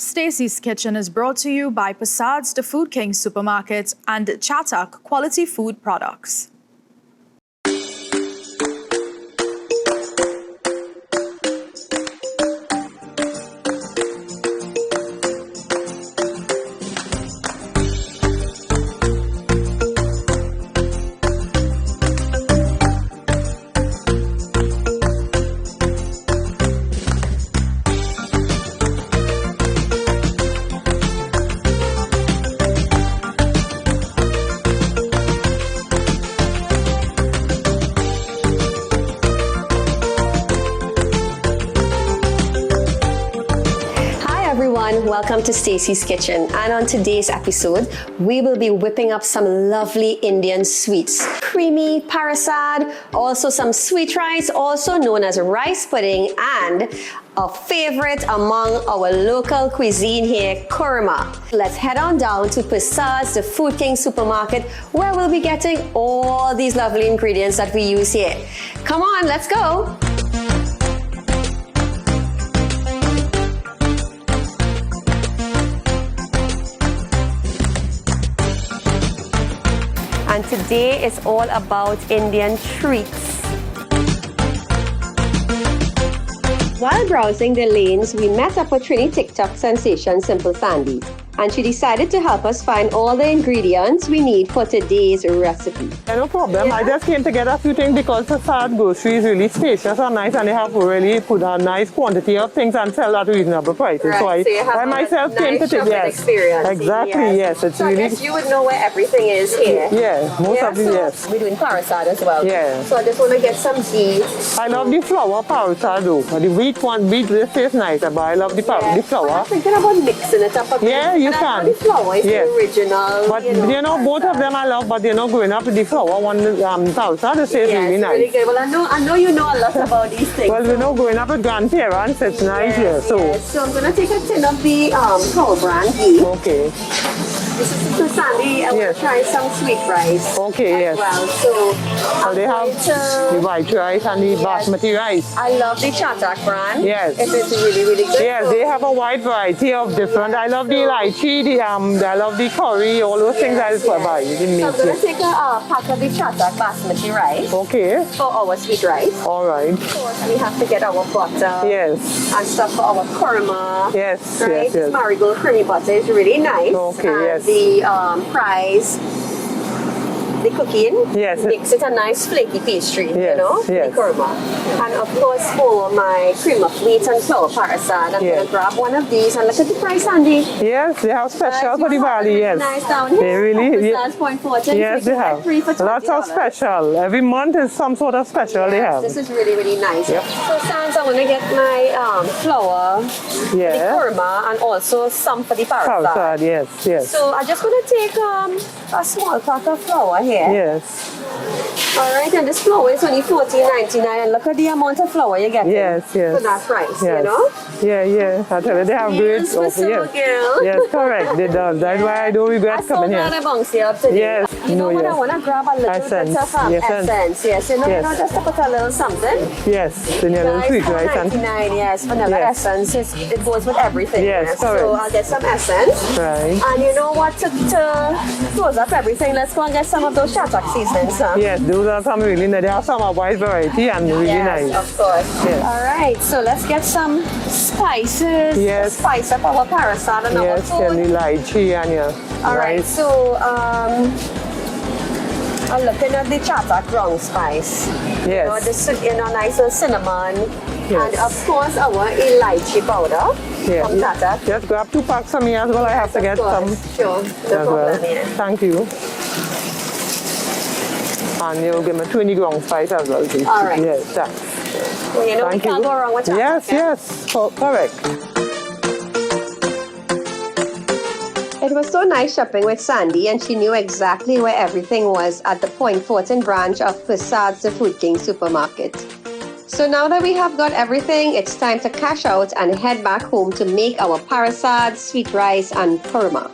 Stacy's Kitchen is brought to you by Persad's The Food King Supermarket and Chatak Quality Food Products. Welcome to Stacy's Kitchen, and on today's episode we will be whipping up some lovely Indian sweets. Creamy Persad, also some sweet rice, also known as rice pudding, and a favorite among our local cuisine here, kurma. Let's head on down to Persad's The Food King Supermarket, where we'll be getting all these lovely ingredients that we use here. Come on, let's go! And today is all about Indian treats. While browsing the lanes, we met up with Trini TikTok sensation Simple Sandy, and she decided to help us find all the ingredients we need for today's recipe. No problem. Yeah. I just came to get a few things because Persad grocery is really spacious and nice, and they have really put a nice quantity of things and sell at reasonable prices. Right. So I myself came to take experience. Exactly, yes. It's so really. I guess you would know where everything is here. Yeah, most of it, so yes. We're doing Persad as well. Yeah. So I just want to get some ghee. I love the flour Persad though. The wheat one, this tastes nice, but I love the flour. I'm thinking about mixing it up a bit. Yeah, you can. The flour is the original. But you know, both of them I love, but growing up with the flour one, Persad, it tastes really nice. Really good. Well, I know you know a lot about these things. Well, growing up with grandparents, it's nice here. So I'm going to take a tin of the flour brand ghee. Okay. This is for Sandy. I want to try some sweet rice. Okay, yes. Well, so they have the white rice and the basmati rice. I love the Chatak brand. Yes. It is really, really good. Yes, they have a wide variety of different. I love the lychee, I love the curry, all those things I'll buy. So I'm going to take a pack of the Chatak basmati rice. Okay. For our sweet rice. All right. Of course, we have to get our butter. Yes. And stuff for our kurma. Yes, right? yes, yes. Marigold creamy butter is really nice. Okay, and yes. The fries, the cooking, yes, makes it a nice flaky pastry, yes, yes. the kurma. And of course for my cream of wheat and flour Persad, I'm going to grab one of these, and look at the price, Andy. Yes, they have special for the valley, yes. Nice down here. They really, Persad's Point Fortune, yes, so they have. Lots of special. Every month is some sort of special they have. This is really, really nice. Yep. So Sans, I want to get my flour, the kurma, and also some for the Persad. Yes, yes. So I'm just going to take a small pack of flour here. Yes. Alright, and this flour is only $14.99, and look at the amount of flour you get for that price, you know? Yeah. I tell you, they have great girl. Yes, correct, they do. That's why I don't regret coming here. I bounce you up today. Yes, you know what, I want to grab a little bit of essence. Yes, you know, just to put a little something. Yes, the little sweet rice. $4.99, yes, vanilla essence. It goes with everything. Yes, correct. So I'll get some essence. Right. And you know what, to close up everything, let's go and get some of those Chatak seasonings. Yes, those are some really nice. They have some wide variety and really nice. Of course. Yes. Alright, so let's get some spices. Yes. Spice up our Persad and our food. Yes, and the lychee and Alright, so I'm looking at the Chatak ground spice. Yes. You know, nice little cinnamon. Yes. And of course our elaichi powder from Chatak. Just grab 2 packs for me as well. I have to get some. Sure, no problem. Thank you. And you'll give me 20 ground spice as well, please. All right. Yes, thanks. Well, you know, we can't go wrong with Chatak. Yes, correct. It was so nice shopping with Sandy, and she knew exactly where everything was at the Point Fortin branch of Persad's The Food King Supermarket. So now that we have got everything, it's time to cash out and head back home to make our Persad, sweet rice, and kurma.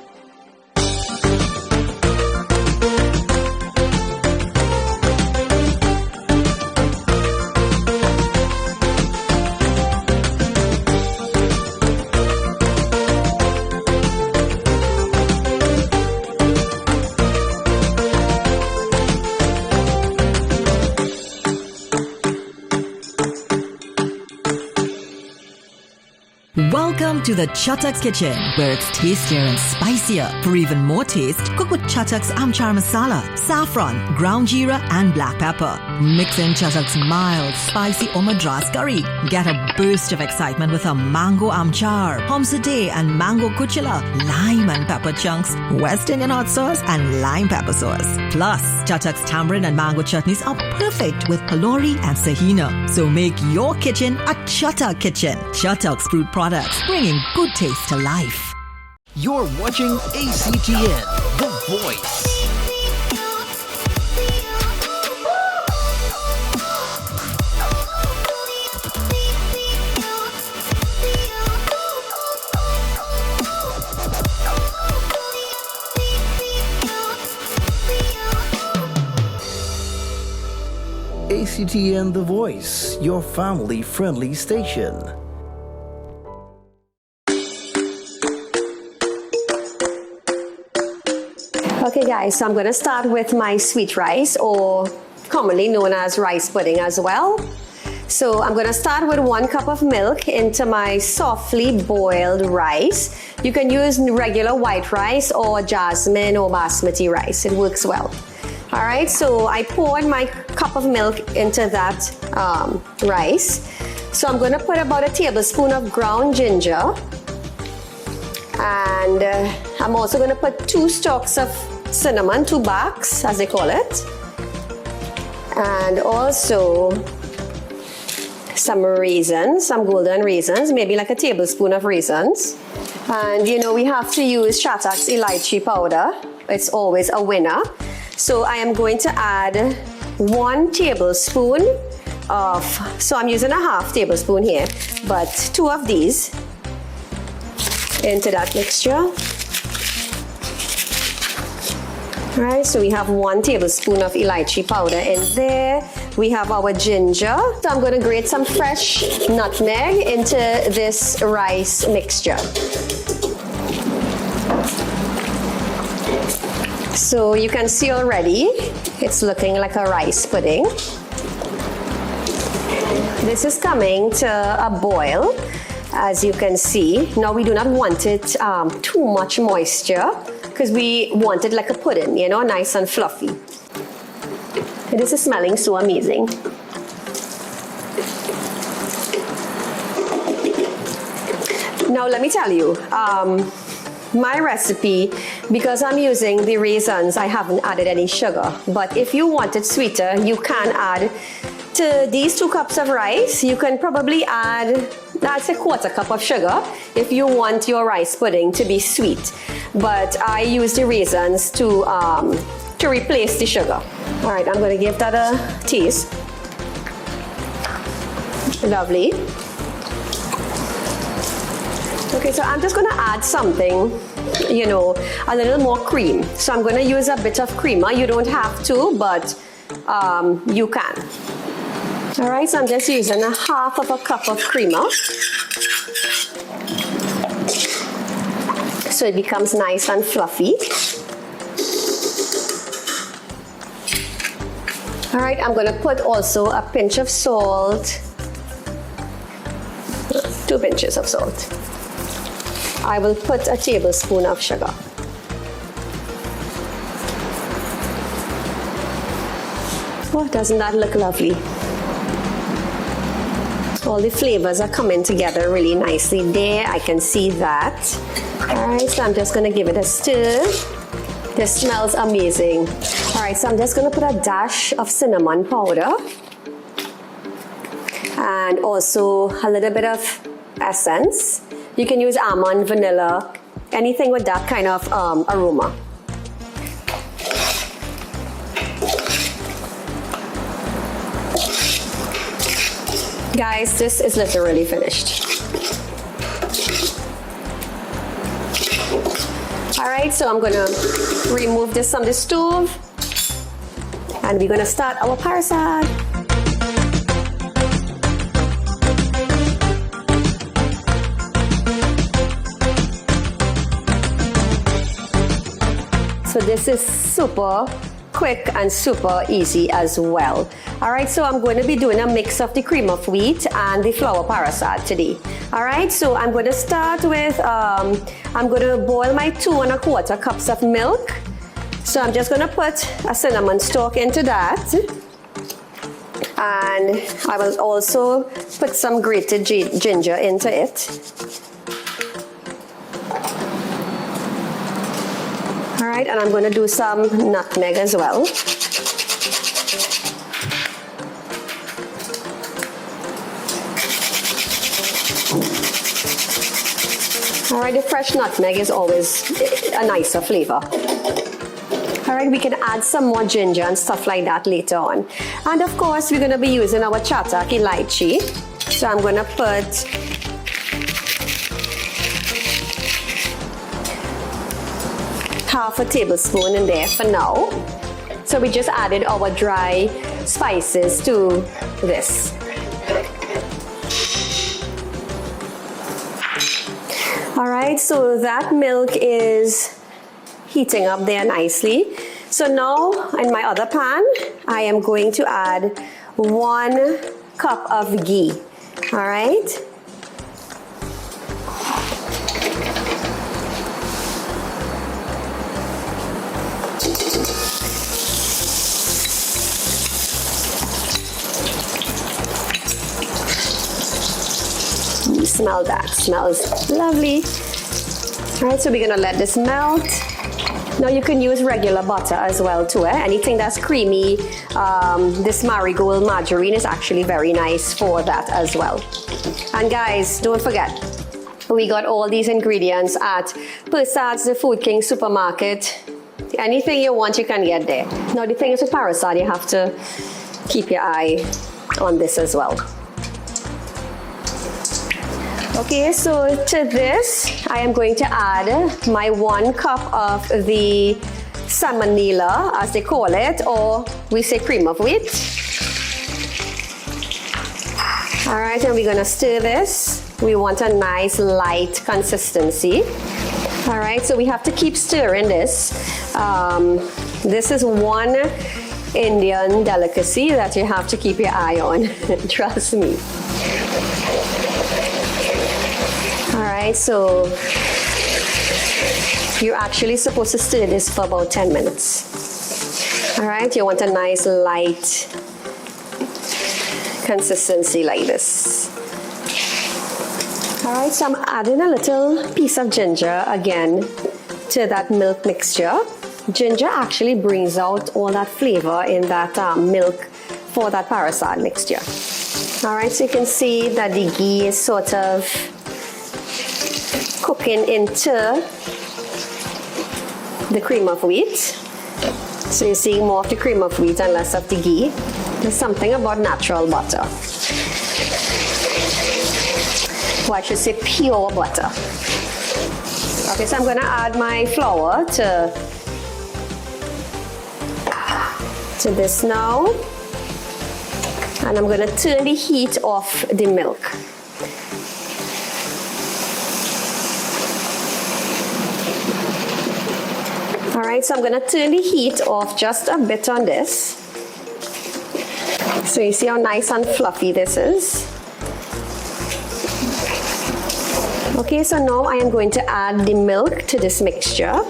to the Chatak Kitchen, where it's tastier and spicier. For even more taste, cook with Chatak's Amchar Masala, saffron, ground jeera and black pepper. Mix in Chatak's mild, spicy Madras curry. Get a burst of excitement with a mango amchar, homsadeh and mango kuchila, lime and pepper chunks, West Indian hot sauce and lime pepper sauce. Plus, Chatak's tamarind and mango chutneys are perfect with kalori and sahina. So make your kitchen a Chatak kitchen. Chatak's fruit products, bringing good taste to life. You're watching ACTN The Voice. ACTN The Voice, your family-friendly station. Okay guys, so I'm going to start with my sweet rice, or commonly known as rice pudding as well. So I'm going to start with 1 cup of milk into my softly boiled rice. You can use regular white rice or jasmine or basmati rice. It works well. All right, so I poured my cup of milk into that rice. So I'm going to put about a tablespoon of ground ginger. And I'm also going to put 2 stalks of cinnamon, 2 barks as they call it. And also some raisins, some golden raisins, maybe like a tablespoon of raisins. And you know, we have to use Chatak's elaichi powder. It's always a winner. So I am going to add 1 tablespoon of, so I'm using a half tablespoon here, but 2 of these into that mixture. All right, so we have 1 tablespoon of elaichi powder in there. We have our ginger. So I'm going to grate some fresh nutmeg into this rice mixture. So you can see already, it's looking like a rice pudding. This is coming to a boil, as you can see. Now we do not want it too much moisture, because we want it like a pudding, you know, nice and fluffy. And this is smelling so amazing. Now let me tell you, my recipe, because I'm using the raisins, I haven't added any sugar. But if you want it sweeter, you can add to these 2 cups of rice, you can probably add, that's a 1/4 cup of sugar if you want your rice pudding to be sweet. But I use the raisins to replace the sugar. All right, I'm going to give that a taste. Lovely. Okay, so I'm just going to add something, you know, a little more cream. So I'm going to use a bit of creamer. You don't have to, but you can. All right, so I'm just using a half of a cup of creamer. So it becomes nice and fluffy. All right, I'm going to put also a pinch of salt. 2 pinches of salt. I will put a tablespoon of sugar. Oh, doesn't that look lovely? All the flavors are coming together really nicely there. I can see that. All right, so I'm just going to give it a stir. This smells amazing. All right, so I'm just going to put a dash of cinnamon powder. And also a little bit of essence. You can use almond, vanilla, anything with that kind of aroma. Guys, this is literally finished. All right, so I'm gonna remove this from the stove and we're gonna start our Persad. So this is super quick and super easy as well. All right, so I'm going to be doing a mix of the cream of wheat and the flour Persad today. All right, so I'm going to start with, I'm going to boil my 2 1/4 cups of milk. So I'm just going to put a cinnamon stalk into that. And I will also put some grated ginger into it. All right, and I'm going to do some nutmeg as well. All right, the fresh nutmeg is always a nicer flavor. All right, we can add some more ginger and stuff like that later on. And of course, we're going to be using our Chatak elaichi. So I'm going to put half a tablespoon in there for now. So we just added our dry spices to this. All right, so that milk is heating up there nicely. So now in my other pan, I am going to add 1 cup of ghee. All right. You smell that, smells lovely. All right, so we're gonna let this melt. Now you can use regular butter as well too. Anything that's creamy, this marigold margarine is actually very nice for that as well. And guys, don't forget, we got all these ingredients at Persad's The Food King supermarket. Anything you want, you can get there. Now the thing is with Persad, you have to keep your eye on this as well. Okay, so to this, I am going to add my 1 cup of the salmonella, as they call it, or we say cream of wheat. All right, and we're gonna stir this. We want a nice light consistency. All right, so we have to keep stirring this. This is one Indian delicacy that you have to keep your eye on, trust me. All right, so you're actually supposed to stir this for about 10 minutes. All right, you want a nice light consistency like this. All right, so I'm adding a little piece of ginger again to that milk mixture. Ginger actually brings out all that flavor in that milk for that Persad mixture. All right, so you can see that the ghee is sort of cooking into the cream of wheat. So you're seeing more of the cream of wheat and less of the ghee. There's something about natural butter. Well, I should say pure butter. Okay, so I'm going to add my flour to this now. And I'm going to turn the heat off the milk. All right, so I'm going to turn the heat off just a bit on this. So you see how nice and fluffy this is. Okay, so now I am going to add the milk to this mixture.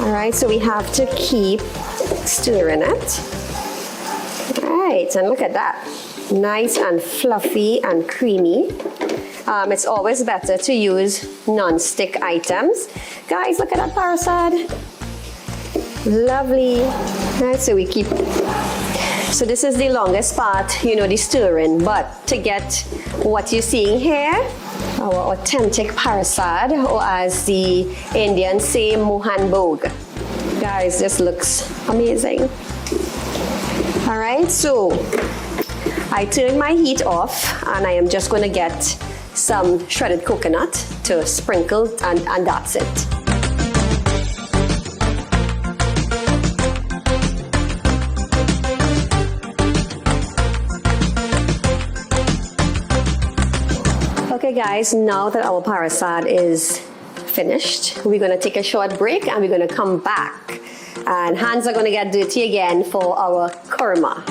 All right, so we have to keep stirring it. All right, and look at that. Nice and fluffy and creamy. It's always better to use non-stick items. Guys, look at that Persad. Lovely. All right, so we keep. So this is the longest part, you know, the stirring. But to get what you're seeing here, our authentic Persad, or as the Indians say, Mohan Bhog. Guys, this looks amazing. All right, so I turned my heat off and I am just going to get some shredded coconut to sprinkle and that's it. Okay guys, now that our Persad is finished, we're gonna take a short break and we're gonna come back. And hands are gonna get dirty again for our korma.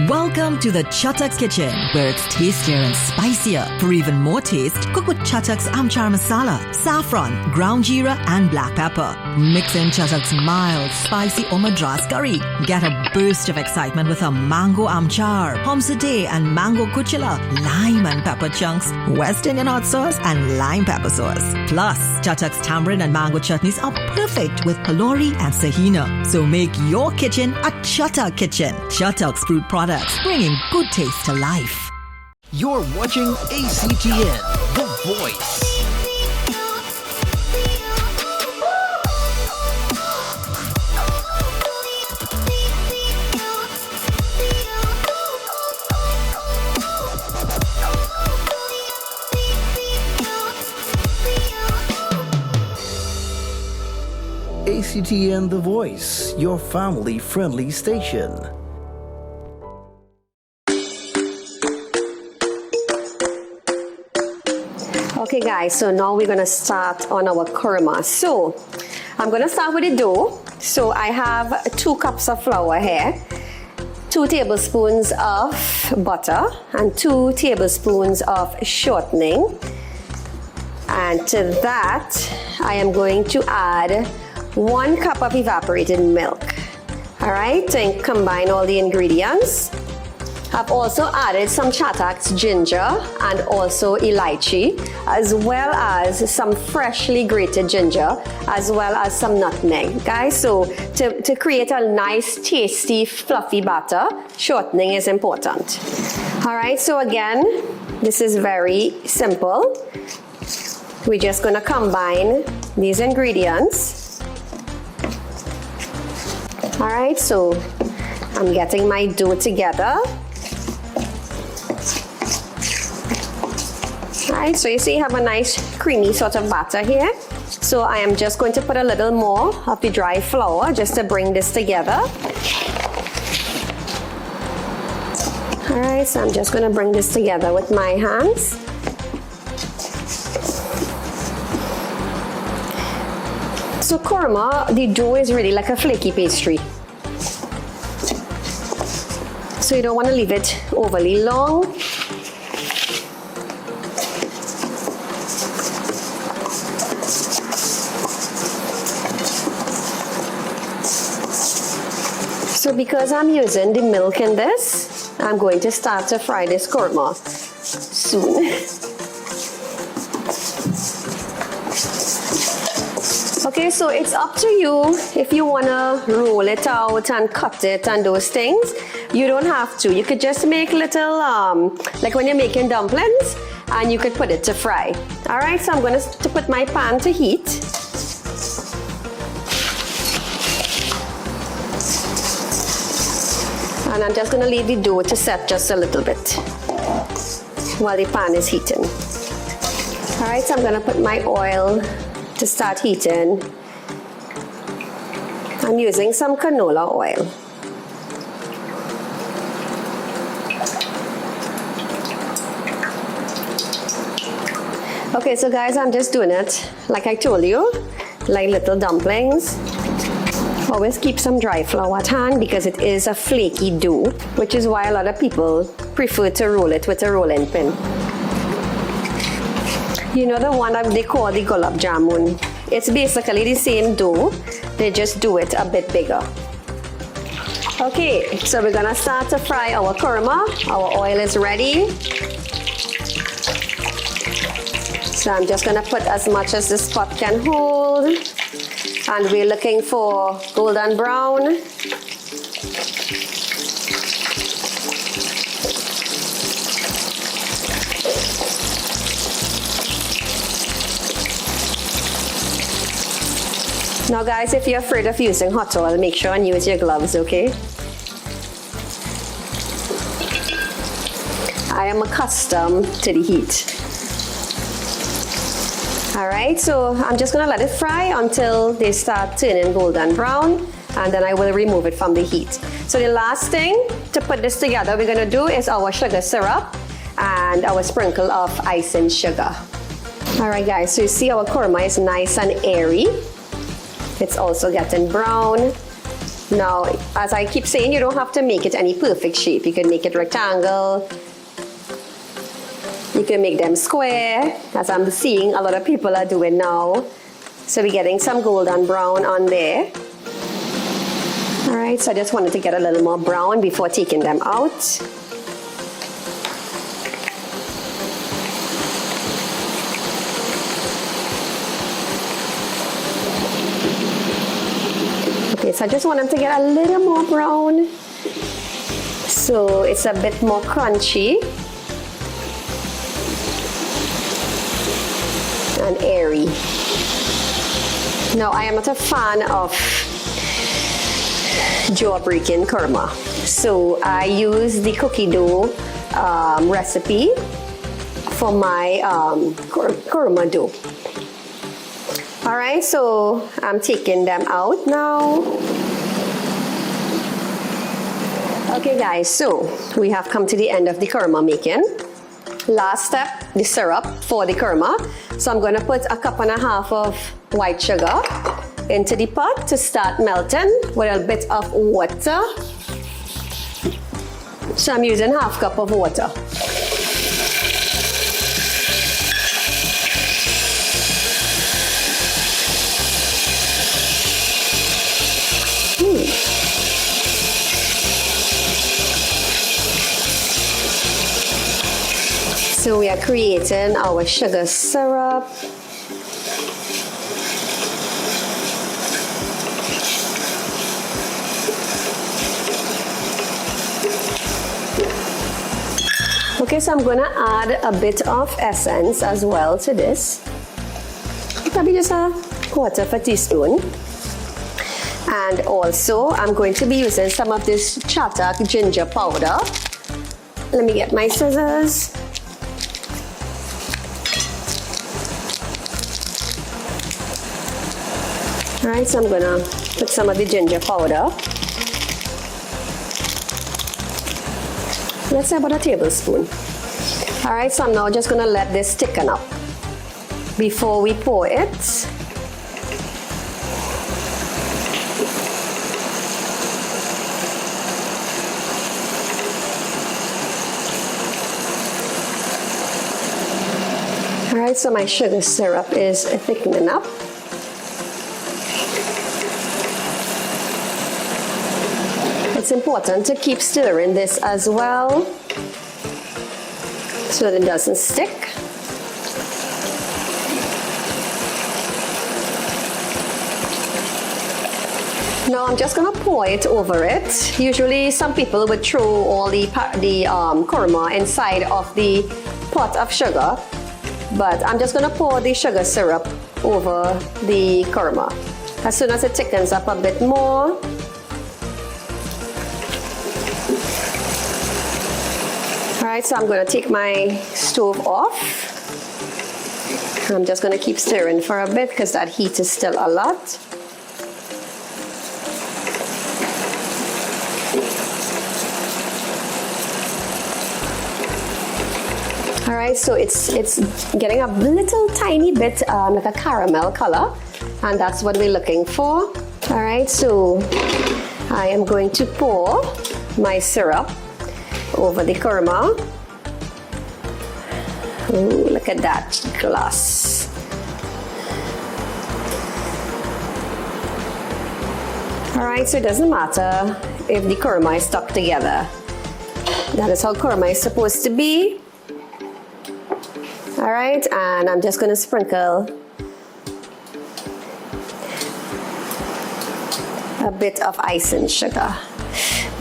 Welcome to the Chatak Kitchen, where it's tastier and spicier. For even more taste, cook with Chatak's Amchar Masala, saffron, ground jeera and black pepper. Mix in Chatak's mild, spicy Madras curry. Get a burst of excitement with a mango amchar, homsadeh and mango kuchila, lime and pepper chunks, West Indian hot sauce and lime pepper sauce. Plus, Chatak's tamarind and mango chutneys are perfect with kalori and sahina. So make your kitchen a Chatak kitchen. Chatak's fruit products, bringing good taste to life. You're watching ACTN The Voice. ACTN The Voice, your family-friendly station. Okay guys, so now we're gonna start on our korma. So I'm gonna start with the dough. So I have 2 cups of flour here, 2 tablespoons of butter and 2 tablespoons of shortening. And to that, I am going to add 1 cup of evaporated milk. All right, and combine all the ingredients. I've also added some Chatak's ginger and also elaichi, as well as some freshly grated ginger, as well as some nutmeg. Guys, so to create a nice, tasty, fluffy batter, shortening is important. All right, so again, this is very simple. We're just gonna combine these ingredients. All right, so I'm getting my dough together. Alright, so you see you have a nice creamy sort of batter here. So I am just going to put a little more of the dry flour just to bring this together. Alright, so I'm just going to bring this together with my hands. So korma, the dough is really like a flaky pastry. So you don't want to leave it overly long. So because I'm using the milk in this, I'm going to start to fry this korma soon. Okay, so it's up to you if you want to roll it out and cut it and those things. You don't have to. You could just make little, like when you're making dumplings, and you could put it to fry. All right, so I'm going to put my pan to heat. And I'm just going to leave the dough to set just a little bit while the pan is heating. All right, so I'm going to put my oil to start heating. I'm using some canola oil. Okay, so guys, I'm just doing it like I told you, like little dumplings. Always keep some dry flour at hand because it is a flaky dough, which is why a lot of people prefer to roll it with a rolling pin. You know the one that they call the gulab jamun? It's basically the same dough, they just do it a bit bigger. Okay, so we're gonna start to fry our korma. Our oil is ready. So I'm just gonna put as much as this pot can hold. And we're looking for golden brown. Now guys, if you're afraid of using hot oil, make sure and use your gloves, okay? I am accustomed to the heat. Alright, so I'm just going to let it fry until they start turning golden brown, and then I will remove it from the heat. So the last thing to put this together, we're gonna do is our sugar syrup and our sprinkle of icing sugar. All right, guys, so you see our korma is nice and airy. It's also getting brown. Now, as I keep saying, you don't have to make it any perfect shape. You can make it rectangle. You can make them square, as I'm seeing a lot of people are doing now. So we're getting some golden brown on there. All right, so I just wanted to get a little more brown before taking them out. Okay, so I just want them to get a little more brown, so it's a bit more crunchy and airy. Now, I am not a fan of jaw-breaking korma, so I use the cookie dough recipe for my korma dough. All right, so I'm taking them out now. Okay, guys, so we have come to the end of the korma making. Last step, the syrup for the korma. So I'm going to put 1.5 cups of white sugar into the pot to start melting with a bit of water. So I'm using 1/2 cup of water. So we are creating our sugar syrup. Okay, so I'm gonna add a bit of essence as well to this. Probably just a 1/4 teaspoon. And also, I'm going to be using some of this Chatak ginger powder. Let me get my scissors. All right, so I'm gonna put some of the ginger powder. Let's say about a tablespoon. All right, so I'm now just gonna let this thicken up before we pour it. All right, so my sugar syrup is thickening up. It's important to keep stirring this as well so that it doesn't stick. Now I'm just gonna pour it over it. Usually some people would throw all the korma inside of the pot of sugar, but I'm just gonna pour the sugar syrup over the korma. As soon as it thickens up a bit more, alright, so I'm going to take my stove off. I'm just going to keep stirring for a bit because that heat is still a lot. Alright, so it's getting a little tiny bit like a caramel color, and that's what we're looking for. Alright, so I am going to pour my syrup over the korma. Ooh, look at that glass. Alright, so it doesn't matter if the korma is stuck together. That is how korma is supposed to be. Alright, and I'm just going to sprinkle a bit of icing sugar.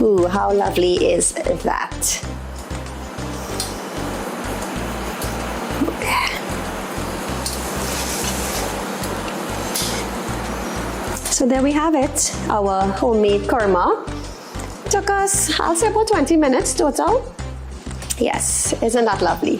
Ooh, how lovely is that? So there we have it, our homemade korma. Took us, I'll say, about 20 minutes total. Yes, isn't that lovely?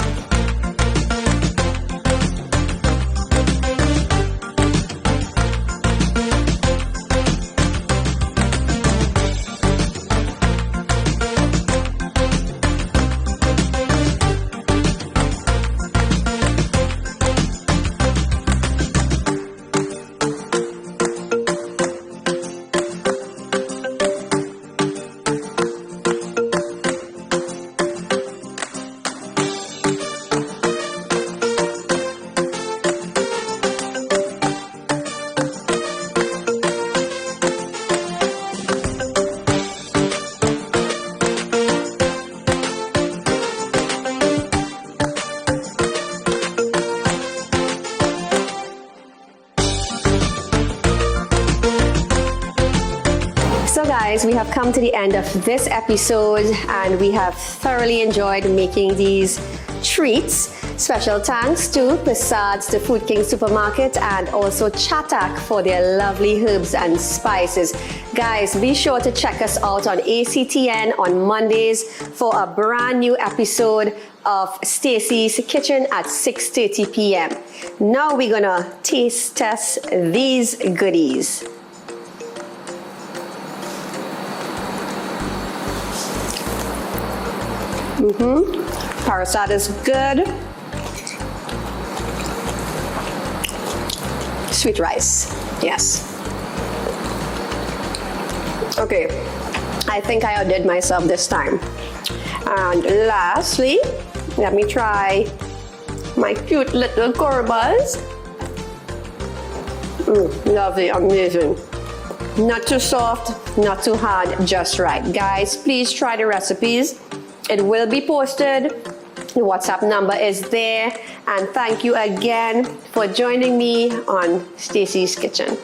guys, we have come to the end of this episode and we have thoroughly enjoyed making these treats. Special thanks to Persad's The Food King Supermarket and also Chatak for their lovely herbs and spices. Guys, be sure to check us out on ACTN on Mondays for a brand new episode of Stacy's Kitchen at 6:30 p.m. Now we're gonna taste test these goodies. Persad is good. Sweet rice, yes. Okay, I think I outdid myself this time. And lastly, let me try my cute little corbas. Lovely, amazing. Not too soft, not too hard, just right. Guys, please try the recipes. It will be posted. The WhatsApp number is there. And thank you again for joining me on Stacy's Kitchen.